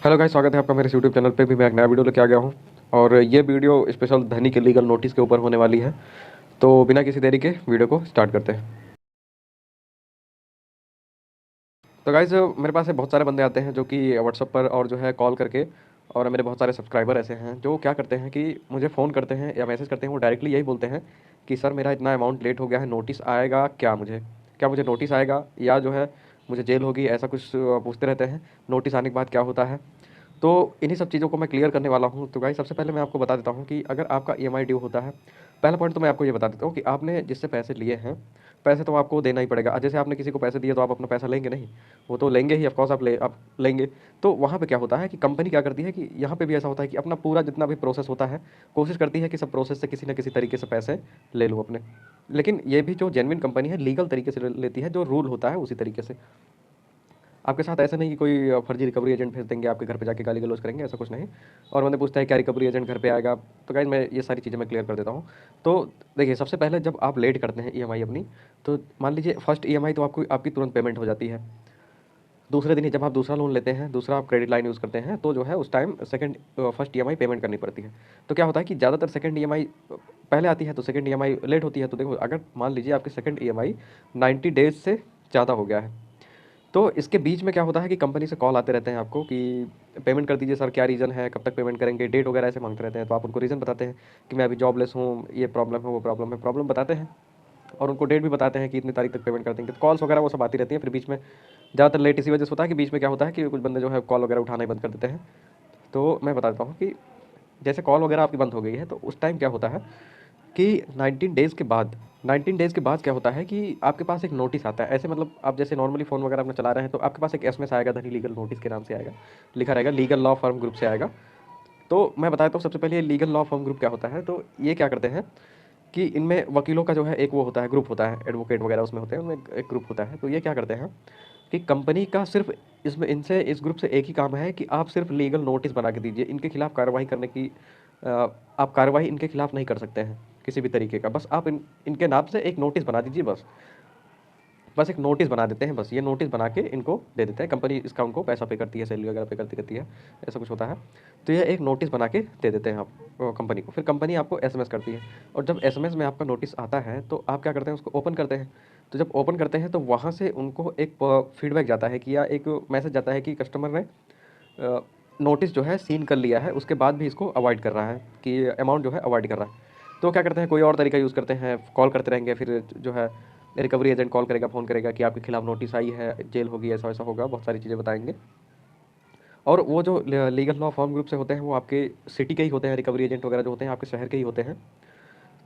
Hello guys, स्वागत है आपका मेरे यूट्यूब चैनल पे। भी मैं एक नया वीडियो लेके आ गया हूँ और ये वीडियो स्पेशल धनी के लीगल नोटिस के ऊपर होने वाली है। तो बिना किसी देरी के वीडियो को स्टार्ट करते हैं। तो गाइस, मेरे पास बहुत सारे बंदे आते हैं जो कि व्हाट्सअप पर और जो है कॉल करके, और मेरे बहुत सारे सब्सक्राइबर ऐसे हैं जो क्या करते हैं कि मुझे फ़ोन करते हैं या मैसेज करते हैं। वो डायरेक्टली यही बोलते हैं कि सर मेरा इतना अमाउंट लेट हो गया है, नोटिस आएगा क्या मुझे, क्या मुझे नोटिस आएगा या जो है मुझे जेल होगी, ऐसा कुछ पूछते रहते हैं। नोटिस आने के बाद क्या होता है, तो इन्हीं सब चीज़ों को मैं क्लियर करने वाला हूँ। तो गाइस, सबसे पहले मैं आपको बता देता हूँ कि अगर आपका ईएमआई ड्यू होता है, पहला पॉइंट तो मैं आपको ये बता देता हूँ कि आपने जिससे पैसे लिए हैं, पैसे तो आपको देना ही पड़ेगा। जैसे आपने किसी को पैसे दिए तो आप अपना पैसा लेंगे नहीं, वो तो लेंगे ही, ऑफकोर्स आप लेंगे। तो वहाँ पे क्या होता है कि कंपनी क्या करती है कि यहाँ पे भी ऐसा होता है कि अपना पूरा जितना भी प्रोसेस होता है, कोशिश करती है कि सब प्रोसेस से किसी न किसी तरीके से पैसे ले लूँ अपने। लेकिन ये भी जो जेन्युइन कंपनी है, लीगल तरीके से लेती है, जो रूल होता है उसी तरीके से। आपके साथ ऐसा नहीं कि कोई फर्जी रिकवरी एजेंट भेज देंगे आपके घर पे जाके गाली गलौज करेंगे, ऐसा कुछ नहीं। और मैंने पूछता है क्या रिकवरी एजेंट घर पे आएगा, तो गाइस मैं ये सारी चीज़ें मैं क्लियर कर देता हूँ। तो देखिए, सबसे पहले जब आप लेट करते हैं ईएमआई अपनी, तो मान लीजिए फर्स्ट ईएमआई तो आपको आपकी तुरंत पेमेंट हो जाती है। दूसरे दिन ही जब आप दूसरा लोन लेते हैं, दूसरा आप क्रेडिट लाइन यूज़ करते हैं, तो जो है उस टाइम फर्स्ट ईएमआई पेमेंट करनी पड़ती है। तो क्या होता है कि ज़्यादातर सेकंड ईएमआई पहले आती है तो सेकंड ईएमआई लेट होती है। तो देखो, अगर मान लीजिए आपकी सेकंड ईएमआई 90 डेज से ज़्यादा हो गया है, तो इसके बीच में क्या होता है कि कंपनी से कॉल आते रहते हैं आपको कि पेमेंट कर दीजिए सर, क्या रीज़न है, कब तक पेमेंट करेंगे, डेट वगैरह ऐसे मांगते रहते हैं। तो आप उनको रीज़न बताते हैं कि मैं अभी जॉबलेस हूँ, ये प्रॉब्लम है, वो प्रॉब्लम है, प्रॉब्लम बताते हैं। और उनको डेट भी बताते हैं कि इतनी तारीख तक पेमेंट कर देंगे। तो कॉल्स वगैरह वो सब आती रहती है। फिर बीच में ज़्यादातर लेट इसी वजह से होता है कि बीच में क्या होता है कि कुछ बंदे जो है कॉल वगैरह उठाना ही बंद कर देते हैं। तो मैं बता देता हूँ कि जैसे कॉल वगैरह आपकी बंद हो गई है, तो उस टाइम क्या होता है कि 19 डेज़ के बाद क्या होता है कि आपके पास एक नोटिस आता है। ऐसे मतलब आप जैसे नॉर्मली फ़ोन वगैरह अपना चला रहे हैं, तो आपके पास एक एसएमएस आएगा, धनी लीगल नोटिस के नाम से आएगा, लिखा रहेगा लीगल लॉ फर्म ग्रुप से आएगा। तो मैं बताता हूँ सबसे पहले ये लीगल लॉ फर्म ग्रुप क्या होता है। तो ये क्या करते हैं कि इनमें वकीलों का जो है एक वो होता है, ग्रुप होता है, एडवोकेट वगैरह उसमें होते हैं, उनमें एक ग्रुप होता है। तो ये क्या करते हैं कि कंपनी का सिर्फ इसमें इनसे इस ग्रुप से एक ही काम है कि आप सिर्फ लीगल नोटिस बना के दीजिए। इनके खिलाफ कार्रवाई करने की आप कार्रवाई इनके खिलाफ नहीं कर सकते हैं किसी भी तरीके का। बस आप इनके नाम से एक नोटिस बना दीजिए, बस बस एक नोटिस बना देते हैं। बस ये नोटिस बना के इनको दे देते हैं, कंपनी इसका उनको पैसा पे करती है, सैलरी वगैरह पे करती रहती है, ऐसा कुछ होता है। तो ये एक नोटिस बना के दे देते हैं आप कंपनी को। फिर कंपनी आपको एसएमएस करती है, और जब एसएमएस में आपका नोटिस आता है तो आप क्या करते हैं, उसको ओपन करते हैं। तो जब ओपन करते हैं तो वहाँ से उनको एक फीडबैक जाता है कि या एक मैसेज जाता है कि कस्टमर ने नोटिस जो है सीन कर लिया है, उसके बाद भी इसको अवॉइड कर रहा है, कि अमाउंट जो है अवॉइड कर रहा है। तो क्या करते हैं, कोई और तरीका यूज़ करते हैं, कॉल करते रहेंगे। फिर जो है रिकवरी एजेंट कॉल करेगा, फ़ोन करेगा कि आपके खिलाफ नोटिस आई है, जेल होगी, ऐसा वैसा होगा, बहुत सारी चीज़ें बताएंगे। और वो जो लीगल लॉ फर्म ग्रुप से होते हैं, वो आपके सिटी के ही होते हैं, रिकवरी एजेंट वगैरह जो होते हैं आपके शहर के ही होते हैं।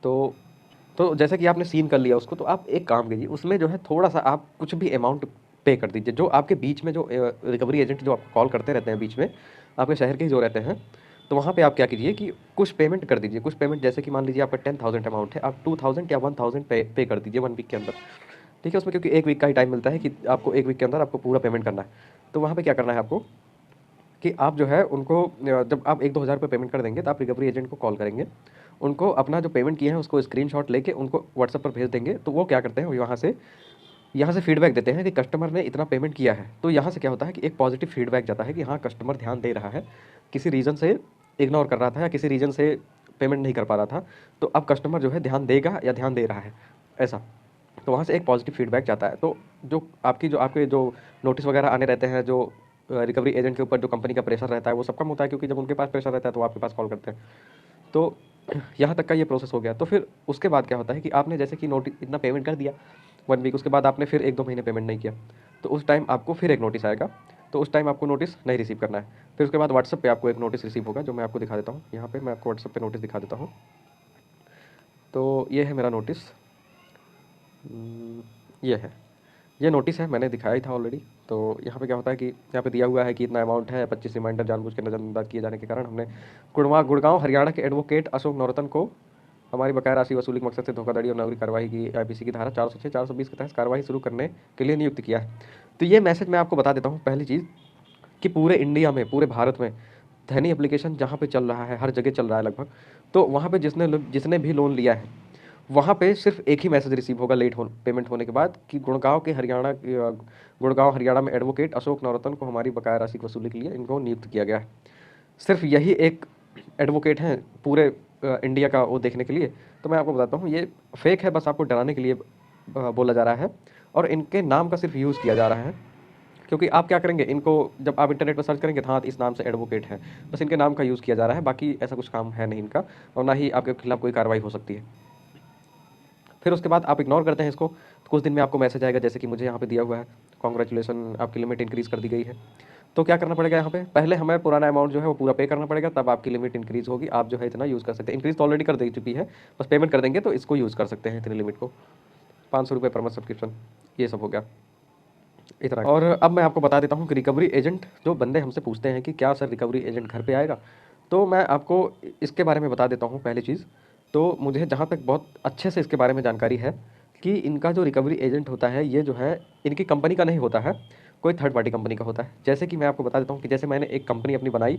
तो जैसे कि आपने सीन कर लिया उसको, तो आप एक काम कीजिए, उसमें जो है थोड़ा-सा आप कुछ भी अमाउंट पे कर दीजिए। जो आपके बीच में जो रिकवरी एजेंट जो आपको कॉल करते रहते हैं बीच में, आपके शहर के ही जो रहते हैं, तो वहाँ पे आप क्या कीजिए कि कुछ पेमेंट कर दीजिए। कुछ पेमेंट जैसे कि मान लीजिए आपका 10,000 अमाउंट है, आप 2,000 या 1,000 पे कर दीजिए 1 वीक के अंदर। ठीक है? उसमें क्योंकि 1 वीक का ही टाइम मिलता है कि आपको 1 वीक के अंदर आपको पूरा पेमेंट करना है। तो वहाँ पे क्या करना है आपको कि आप जो है उनको जब आप 1-2 हज़ार रुपए पेमेंट कर देंगे, तो आप रिकवरी एजेंट को कॉल करेंगे। उनको अपना जो पेमेंट किए हैं उसको स्क्रीनशॉट लेके उनको व्हाट्सएप पर भेज देंगे। तो वो क्या करते हैं, यहाँ से फीडबैक देते हैं कि कस्टमर ने इतना पेमेंट किया है। तो यहाँ से क्या होता है कि एक पॉजिटिव फीडबैक जाता है कि हाँ, कस्टमर ध्यान दे रहा है। किसी रीज़न से इग्नोर कर रहा था या किसी रीज़न से पेमेंट नहीं कर पा रहा था, तो अब कस्टमर जो है ध्यान देगा या ध्यान दे रहा है, ऐसा। तो वहाँ से एक पॉजिटिव फीडबैक जाता है। तो जो आपके जो नोटिस वगैरह आने रहते हैं, जो रिकवरी एजेंट के ऊपर जो कंपनी का प्रेशर रहता है, वो सब कम होता है, क्योंकि जब उनके पास प्रेशर रहता है तो वो आपके पास कॉल करते हैं। तो यहाँ तक का ये प्रोसेस हो गया। तो फिर उसके बाद क्या होता है कि आपने जैसे कि नोटिस इतना पेमेंट कर दिया 1 वीक, उसके बाद आपने फिर 1-2 महीने पेमेंट नहीं किया, तो उस टाइम आपको फिर एक नोटिस आएगा। तो उस टाइम आपको नोटिस नहीं रिसीव करना है। फिर उसके बाद व्हाट्सएप पे आपको एक नोटिस रिसीव होगा, जो मैं आपको दिखा देता हूँ। यहाँ पे मैं आपको व्हाट्सएप पे नोटिस दिखा देता हूँ। तो ये है मेरा नोटिस। ये है, ये नोटिस है, मैंने दिखाया ही था ऑलरेडी। तो यहाँ पे क्या होता है कि यहाँ पे दिया हुआ है कि इतना अमाउंट है, 25 रिमाइंडर जानबूझ के नज़रअंदाज किए जाने के कारण हमने गुड़गांव हरियाणा के एडवोकेट अशोक नौरतन को हमारी बकाया राशि वसूली के मकसद से धोखाधड़ी और नौकरी कार्रवाई की आईपीसी की धारा 406 420 के तहत कार्रवाई शुरू करने के लिए नियुक्त किया है। तो ये मैसेज मैं आपको बता देता हूँ। पहली चीज़ कि पूरे इंडिया में, पूरे भारत में धनी एप्लीकेशन जहाँ पे चल रहा है, हर जगह चल रहा है लगभग। तो वहाँ पे जिसने भी लोन लिया है, वहाँ पे सिर्फ एक ही मैसेज रिसीव होगा लेट हो पेमेंट होने के बाद कि गुड़गांव हरियाणा में एडवोकेट अशोक नौरतन को हमारी बकाया राशि की वसूली के लिए इनको नियुक्त किया गया है। सिर्फ यही एक एडवोकेट हैं पूरे इंडिया का वो देखने के लिए। तो मैं आपको बताता हूँ ये फेक है, बस आपको डराने के लिए बोला जा रहा है और इनके नाम का सिर्फ यूज़ किया जा रहा है। क्योंकि आप क्या करेंगे, इनको जब आप इंटरनेट पर सर्च करेंगे तो हाँ इस नाम से एडवोकेट है, बस इनके नाम का यूज़ किया जा रहा है, बाकी ऐसा कुछ काम है नहीं इनका और ना ही आपके खिलाफ कोई कार्रवाई हो सकती है। फिर उसके बाद आप इग्नोर करते हैं इसको तो कुछ दिन में आपको मैसेज आएगा, जैसे कि मुझे यहाँ पे दिया हुआ है, कॉन्ग्रेचुलेसन आपकी लिमिट इंक्रीज़ कर दी गई है। तो क्या करना पड़ेगा यहाँ पे, पहले हमें पुराना अमाउंट जो है वो पूरा पे करना पड़ेगा, तब आपकी लिमिट इंक्रीज़ होगी, आप जो है इतना यूज़ कर सकते हैं। इंक्रीज़ तो ऑलरेडी कर दे चुकी है, बस पेमेंट कर देंगे तो इसको यूज़ कर सकते हैं इतनी लिमिट को। 500 रुपये पर मंथ सब्सक्रिप्शन, ये सब हो गया इतना। और अब मैं आपको बता देता हूँ कि रिकवरी एजेंट, जो बंदे हमसे पूछते हैं कि क्या सर रिकवरी एजेंट घर पे आएगा, तो मैं आपको इसके बारे में बता देता हूँ। पहली चीज़ तो मुझे जहाँ तक बहुत अच्छे से इसके बारे में जानकारी है कि इनका जो रिकवरी एजेंट होता है ये जो है इनकी कंपनी का नहीं होता है, कोई थर्ड पार्टी कंपनी का होता है। जैसे कि मैं आपको बता देता हूँ कि जैसे मैंने एक कंपनी अपनी बनाई,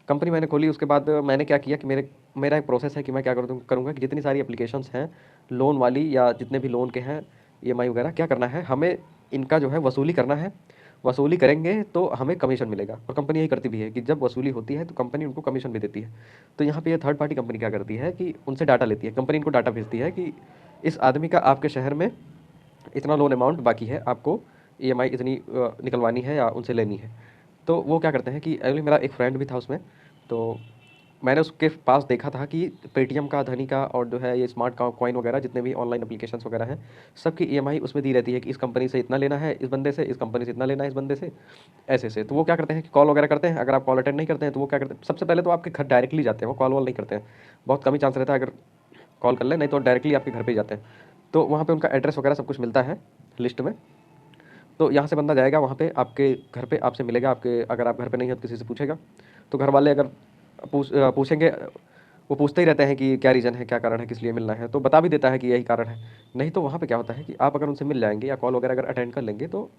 कंपनी मैंने खोली, उसके बाद मैंने क्या किया कि मेरा एक प्रोसेस है कि मैं क्या करूँगा कि जितनी सारी एप्लीकेशंस हैं लोन वाली या जितने भी लोन के हैं ईएमआई वगैरह, क्या करना है हमें इनका जो है वसूली करना है। वसूली करेंगे तो हमें कमीशन मिलेगा और कंपनी यही करती भी है कि जब वसूली होती है तो कंपनी उनको कमीशन भी देती है। तो यहाँ पे ये थर्ड पार्टी कंपनी क्या करती है कि उनसे डाटा लेती है, कंपनी इनको डाटा भेजती है कि इस आदमी का आपके शहर में इतना लोन अमाउंट बाकी है, आपको ईएमआई इतनी निकलवानी है या उनसे लेनी है। तो वो क्या करते हैं कि एक्चुअली मेरा एक फ्रेंड भी था उसमें, तो मैंने उसके पास देखा था कि पेटीएम का, धनी का और जो है ये स्मार्ट का कॉइन वगैरह जितने भी ऑनलाइन एप्लीकेशंस वगैरह हैं, सबकी ईएमआई उसमें दी रहती है कि इस कंपनी से इतना लेना है इस बंदे से, इस कंपनी से इतना लेना है इस बंदे से, ऐसे से। तो वो क्या करते हैं कि कॉल वगैरह करते हैं, अगर आप कॉल अटेंड नहीं करते हैं तो वो क्या करते हैं, सबसे पहले तो आपके घर डायरेक्टली जाते हैं, वो कॉल वॉल नहीं करते हैं, बहुत कम ही चांस रहता है अगर कॉल कर लें, नहीं तो डायरेक्टली आपके घर पर ही जाते हैं। तो वहाँ पर उनका एड्रेस वगैरह सब कुछ मिलता है लिस्ट में। तो यहाँ से बंदा जाएगा वहाँ पे आपके घर पे आपसे मिलेगा, आपके अगर आप घर पे नहीं हो तो किसी से पूछेगा। तो घर वाले अगर पूछेंगे, वो पूछते ही रहते हैं कि क्या रीज़न है, क्या कारण है, किस लिए मिलना है, तो बता भी देता है कि यही कारण है। नहीं तो वहाँ पे क्या होता है कि आप अगर उनसे मिल जाएंगे या कॉल वगैरह अगर अटेंड कर लेंगे तो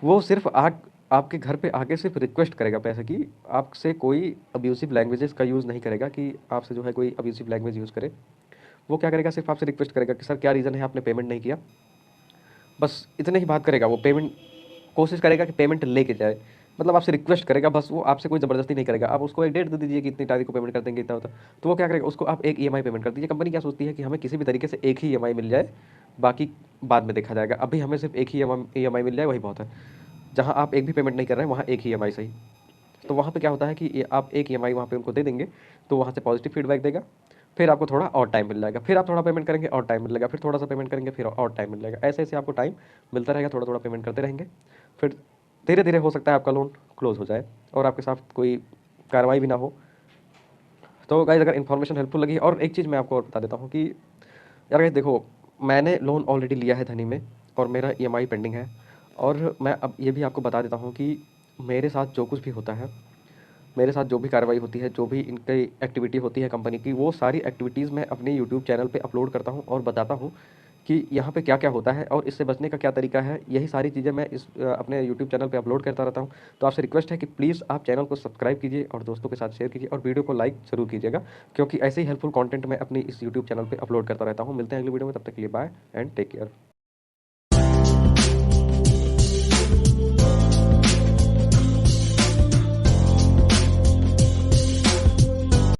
वो सिर्फ आपके घर पे आके सिर्फ रिक्वेस्ट करेगा पैसे की, आपसे कोई अब्यूसिव लैंग्वेजेस का यूज़ नहीं करेगा कि आपसे जो है कोई अब्यूसिव लैंग्वेज यूज़ करे। वो क्या करेगा, सिर्फ आपसे रिक्वेस्ट करेगा कि सर क्या रीज़न है आपने पेमेंट नहीं किया, बस इतने ही बात करेगा। वो पेमेंट कोशिश करेगा कि पेमेंट लेके जाए, मतलब आपसे रिक्वेस्ट करेगा बस, वो आपसे कोई ज़बरदस्ती नहीं करेगा। आप उसको एक डेट दे दीजिए कि इतनी तारीख को पेमेंट कर देंगे, इतना होता। तो वो क्या करेगा, उसको आप एक ईएमआई पेमेंट कर दीजिए। कंपनी क्या सोचती है कि हमें किसी भी तरीके से एक ही ईएमआई मिल जाए, बाकी बाद में देखा जाएगा, अभी हमें सिर्फ एक ही ईएमआई मिल जाए वही बहुत है। जहाँ आप एक भी पेमेंट नहीं कर रहे हैं वहाँ एक ही ईएमआई सही। तो वहाँ पे क्या होता है कि आप एक ईएमआई वहाँ पे उनको दे देंगे तो वहाँ से पॉजिटिव फीडबैक देगा, फिर आपको थोड़ा और टाइम मिल जाएगा, फिर आप थोड़ा पेमेंट करेंगे और टाइम मिलेगा, फिर थोड़ा सा पेमेंट करेंगे फिर और टाइम मिल जाएगा। ऐसे ऐसे आपको टाइम मिलता रहेगा, थोड़ा थोड़ा पेमेंट करते रहेंगे, फिर धीरे धीरे हो सकता है आपका लोन क्लोज हो जाए और आपके साथ कोई कार्रवाई भी ना हो। तो गाइज अगर इन्फॉर्मेशन हेल्पफुल लगी, और एक चीज़ मैं आपको और बता देता हूँ कि यार गाइज देखो, मैंने लोन ऑलरेडी लिया है धनी में और मेरा ईएमआई पेंडिंग है। और मैं अब ये भी आपको बता देता हूँ कि मेरे साथ जो कुछ भी होता है, मेरे साथ जो भी कार्रवाई होती है, जो भी इनकी एक्टिविटी होती है कंपनी की, वो सारी एक्टिविटीज़ मैं अपने यूट्यूब चैनल पे अपलोड करता हूँ और बताता हूँ कि यहाँ पे क्या क्या होता है और इससे बचने का क्या तरीका है। यही सारी चीज़ें मैं अपने यूट्यूब चैनल पे अपलोड करता रहता हूँ। तो आपसे रिक्वेस्ट है कि प्लीज़ आप चैनल को सब्सक्राइब कीजिए और दोस्तों के साथ शेयर कीजिए और वीडियो को लाइक ज़रूर कीजिएगा, क्योंकि ऐसे ही हेल्पफुल कॉन्टेंट मैं अपनी इस यूट्यूब चैनल पर अपलोड करता रहता हूँ। मिलते हैं अगली वीडियो में, तब तक के लिए बाय एंड टेक केयर।